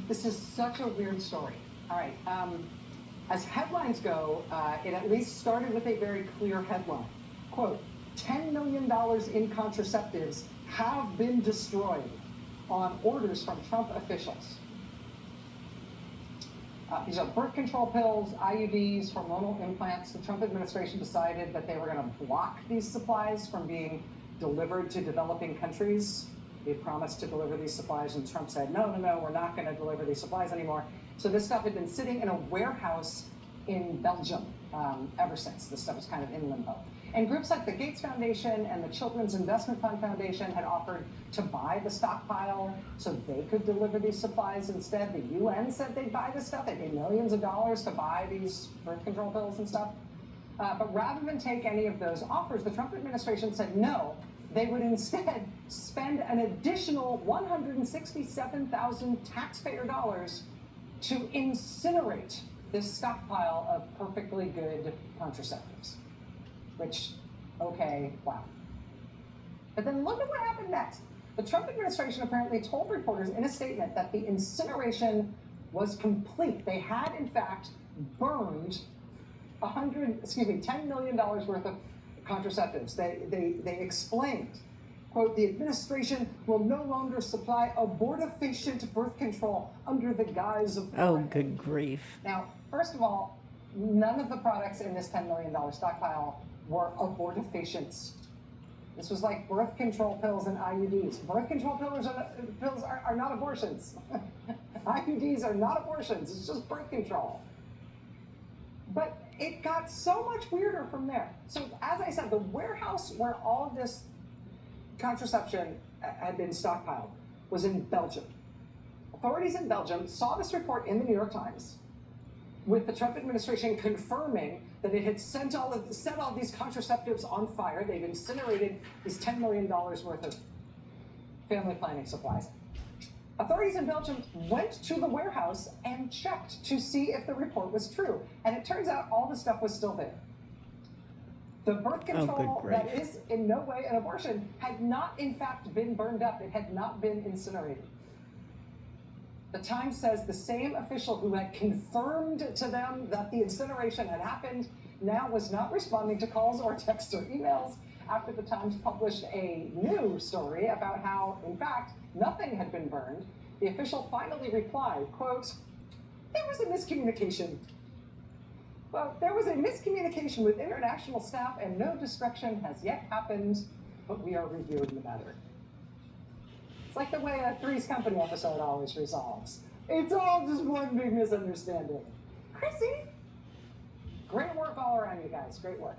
This is such a weird story. All right. As headlines go, it at least started with a very clear headline. Quote, $10 million in contraceptives have been destroyed on orders from Trump officials. These are birth control pills, IUDs, hormonal implants. The Trump administration decided that they were going to block these supplies from being delivered to developing countries. They promised to deliver these supplies, and Trump said, no, we're not going to deliver these supplies anymore. So this stuff had been sitting in a warehouse in Belgium ever since. This stuff was kind of in limbo. And groups like the Gates Foundation and the Children's Investment Fund Foundation had offered to buy the stockpile so they could deliver these supplies instead. The UN said they'd buy this stuff. They paid millions of dollars to buy these birth control pills and stuff. But rather than take any of those offers, the Trump administration said no. They would instead spend an additional 167,000 taxpayer dollars to incinerate this stockpile of perfectly good contraceptives. Which, okay, wow. But then look at what happened next. The Trump administration apparently told reporters in a statement that the incineration was complete. They had, in fact, burned $10 million worth of contraceptives. They explained, quote, the administration will no longer supply abortifacient birth control under the guise of... Oh, good grief. Now, first of all, none of the products in this $10 million stockpile were abortifacients. This was like birth control pills and IUDs. Birth control pills are not abortions. IUDs are not abortions, it's just birth control. But it got so much weirder from there. So as I said, the warehouse where all of this contraception had been stockpiled was in Belgium. Authorities in Belgium saw this report in the New York Times with the Trump administration confirming that it had set all these contraceptives on fire. They've incinerated these $10 million worth of family planning supplies. Authorities in Belgium went to the warehouse and checked to see if the report was true. And it turns out all the stuff was still there. The birth control that is in no way an abortion had not, in fact, been burned up. It had not been incinerated. The Times says the same official who had confirmed to them that the incineration had happened now was not responding to calls or texts or emails after the Times published a new story about how, in fact, nothing had been burned. The official finally replied, quote, there was a miscommunication. Well, there was a miscommunication with international staff and no destruction has yet happened, but we are reviewing the matter. It's like the way a Three's Company episode always resolves. It's all just one big misunderstanding. Chrissy, great work all around, you guys. Great work.